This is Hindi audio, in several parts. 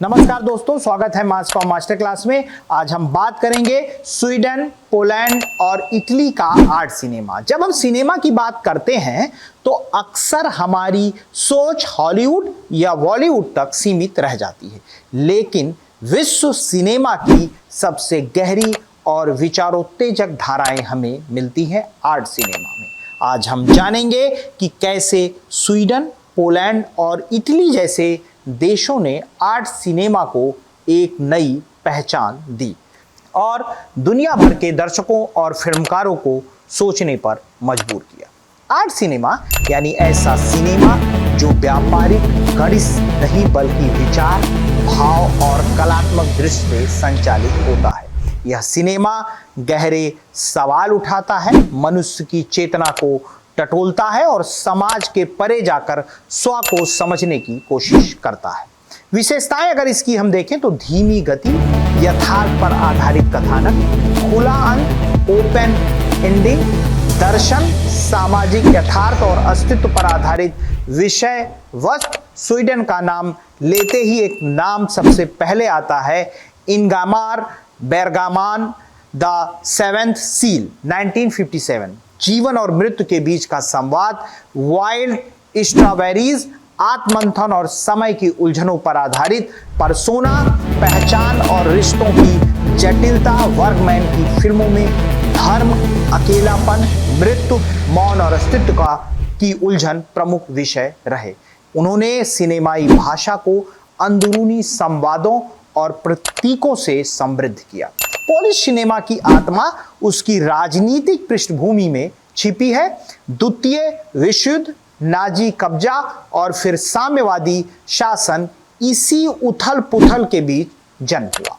नमस्कार दोस्तों, स्वागत है मास कॉम मास्टर क्लास में। आज हम बात करेंगे स्वीडन, पोलैंड और इटली का आर्ट सिनेमा। जब हम सिनेमा की बात करते हैं तो अक्सर हमारी सोच हॉलीवुड या बॉलीवुड तक सीमित रह जाती है, लेकिन विश्व सिनेमा की सबसे गहरी और विचारोत्तेजक धाराएं हमें मिलती हैं आर्ट सिनेमा में। आज हम जानेंगे कि कैसे स्वीडन, पोलैंड और इटली जैसे देशों ने आर्ट सिनेमा को एक नई पहचान दी और दुनिया भर के दर्शकों और फिल्मकारों को सोचने पर मजबूर किया। आर्ट सिनेमा यानी ऐसा सिनेमा जो व्यापारिक गणित नहीं बल्कि विचार, भाव और कलात्मक दृष्टि से संचालित होता है। यह सिनेमा गहरे सवाल उठाता है, मनुष्य की चेतना को टटोलता है और समाज के परे जाकर स्व को समझने की कोशिश करता है। विशेषताएं अगर इसकी हम देखें तो धीमी गति, यथार्थ पर आधारित कथानक, खुला अंत, ओपन एंडिंग, दर्शन, सामाजिक यथार्थ और अस्तित्व पर आधारित विषय वस्तु। स्वीडन का नाम लेते ही एक नाम सबसे पहले आता है, इंगामार बेर्गमान, द सेवेंथ सील, 1957। जीवन और मृत्यु के बीच का संवाद, वाइल्ड स्ट्रॉबेरीज, आत्मंथन और समय की उलझनों पर आधारित परसोना, पहचान और रिश्तों की जटिलता। वर्कमैन की फिल्मों में धर्म, अकेलापन, मृत्यु, मौन और अस्तित्व की उलझन प्रमुख विषय रहे। उन्होंने सिनेमाई भाषा को अंदरूनी संवादों और प्रतीकों से समृद्ध किया। पोलिश सिनेमा की आत्मा उसकी राजनीतिक पृष्ठभूमि में छिपी है। द्वितीय विश्व युद्ध, नाजी कब्जा और फिर साम्यवादी शासन, इसी उथल पुथल के बीच जन्म हुआ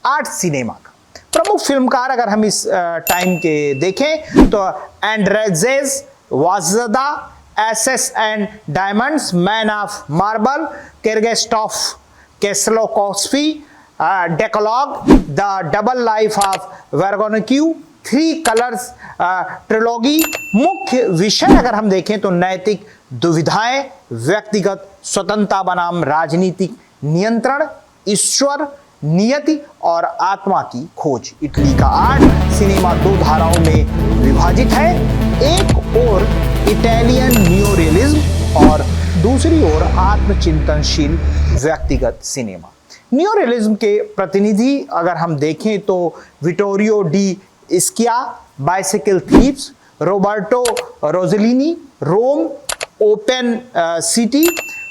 आर्ट सिनेमा का। प्रमुख फिल्मकार अगर हम इस टाइम के देखें तो Andrzej Wajda, ashes and diamonds, man of marble, Krzysztof Kieslowski, Dekalog, the double life of Veronique, three colours trilogy. मुख्य विषय अगर हम देखें तो नैतिक दुविधाएं, व्यक्तिगत स्वतंत्रता बनाम राजनीतिक नियंत्रण, ईश्वर, नियति और आत्मा की खोज। इटली का आर्ट सिनेमा दो धाराओं में विभाजित है, एक ओर इटालियन न्यूरियलिज्म और दूसरी ओर आत्मचिंतनशील व्यक्तिगत सिनेमा। न्यूरियलिज्म के प्रतिनिधि अगर हम देखें तो Vittorio De Sica, bicycle thieves, Roberto Rossellini, Rome, open city,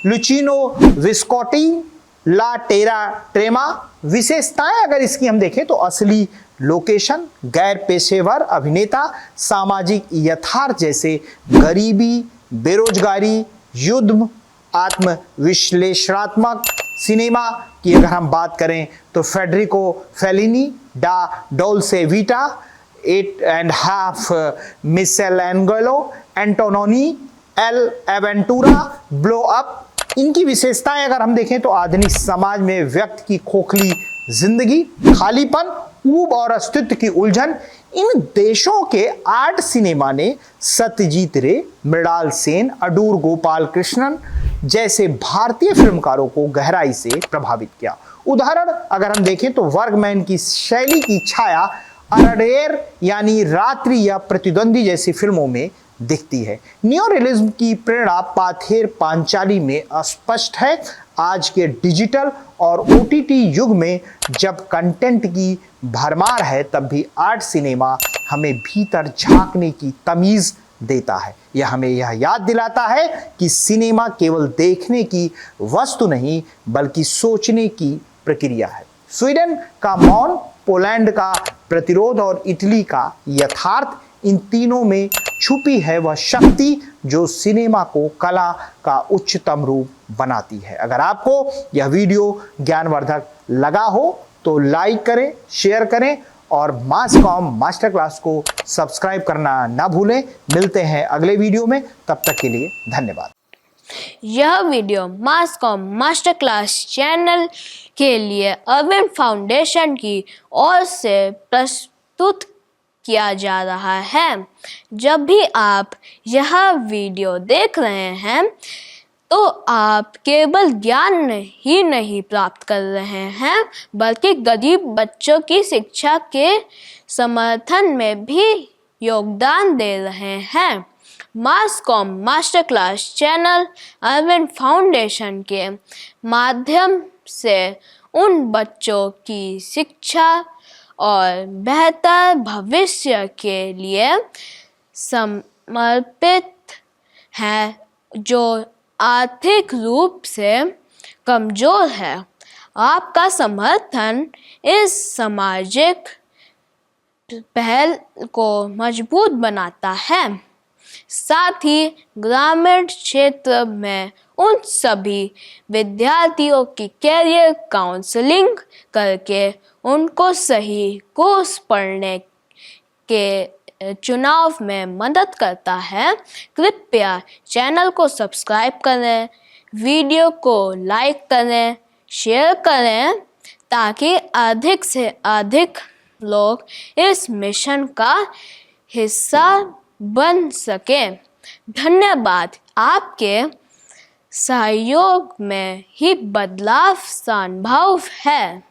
Luchino Visconti, La Terra Trema. विशेषताएं अगर इसकी हम देखें तो असली लोकेशन, गैर पेशेवर अभिनेता, सामाजिक यथार्थ जैसे गरीबी, बेरोजगारी, युद्ध, आत्मविश्लेषणात्मक सिनेमा की अगर हम बात करें तो Federico Fellini, La Dolce Vita, 8.5 Michelangelo, Antonioni, L'Avventura, blow up. इनकी विशेषताएं अगर हम देखें तो आधुनिक समाज में व्यक्ति की खोखली जिंदगी, खालीपन, ऊब और अस्तित्व की उलझन। इन देशों के आर्ट सिनेमा ने सत्यजीत रे, मृणाल सेन, अडूर गोपाल कृष्णन जैसे भारतीय फिल्मकारों को गहराई से प्रभावित किया। उदाहरण अगर हम देखें तो वर्कमैन की शैली की छाया अरडेर यानी रात्रि या प्रतिद्वंदी जैसी फिल्मों में दिखती है। न्यूरियलिज्म की प्रेरणा पाथेर पांचाली में स्पष्ट है। आज के डिजिटल और ओटीटी युग में जब कंटेंट की भरमार है तब भी आर्ट सिनेमा हमें भीतर झांकने की तमीज देता है। यह हमें यह याद दिलाता है कि सिनेमा केवल देखने की वस्तु नहीं बल्कि सोचने की प्रक्रिया है। स्वीडन का मौन, पोलैंड का प्रतिरोध और इटली का यथार्थ, इन तीनों में छुपी है वह शक्ति जो सिनेमा को कला का उच्चतम रूप बनाती है। अगर आपको यह वीडियो ज्ञानवर्धक लगा हो तो लाइक करें, शेयर करें और मास कॉम मास्टर क्लास को सब्सक्राइब करना ना भूलें। मिलते हैं अगले वीडियो में, तब तक के लिए धन्यवाद। यह वीडियो मास कॉम मास्टर क्लास चैनल के लिए अरविंद फाउंडेशन की ओर से प्रस्तुत किया जा रहा है। जब भी आप यह वीडियो देख रहे हैं तो आप केवल ज्ञान ही नहीं प्राप्त कर रहे हैं बल्कि गरीब बच्चों की शिक्षा के समर्थन में भी योगदान दे रहे हैं। Mass comm master class channel Arvind foundation के माध्यम से उन बच्चों की शिक्षा और बेहतर भविष्य के लिए समर्पित है जो आर्थिक रूप से कमजोर है। आपका समर्थन इस सामाजिक पहल को मजबूत बनाता है। साथ ही ग्रामीण क्षेत्र में उन सभी विद्यार्थियों की कैरियर काउंसलिंग करके उनको सही कोर्स पढ़ने के चुनाव में मदद करता है। कृपया चैनल को सब्सक्राइब करें, वीडियो को लाइक करें, शेयर करें ताकि अधिक से अधिक लोग इस मिशन का हिस्सा बन सकें। धन्यवाद। आपके सहयोग में ही बदलाव संभव है।